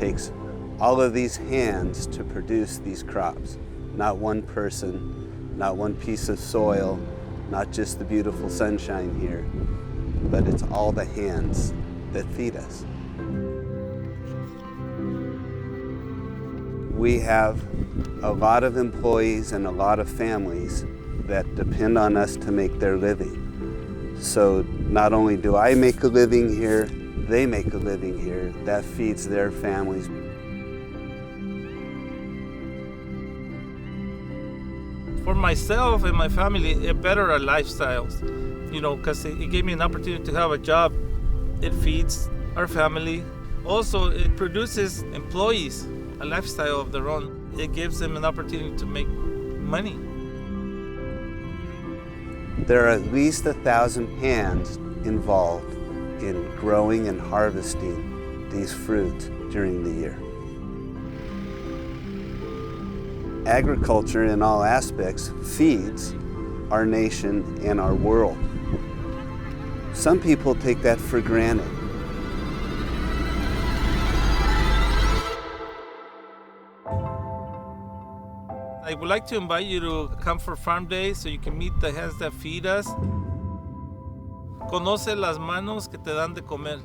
takes all of these hands to produce these crops. Not one person, not one piece of soil, not just the beautiful sunshine here, but it's all the hands that feed us. We have a lot of employees and a lot of families that depend on us to make their living. So not only do I make a living here, they make a living here. That feeds their families. For myself and my family, it bettered our lifestyles, because it gave me an opportunity to have a job. It feeds our family. Also, it produces employees, a lifestyle of their own. It gives them an opportunity to make money. There are at least 1,000 hands involved in growing and harvesting these fruits during the year. Agriculture in all aspects feeds our nation and our world. Some people take that for granted. I would like to invite you to come for Farm Day so you can meet the hands that feed us. Conoce las manos que te dan de comer.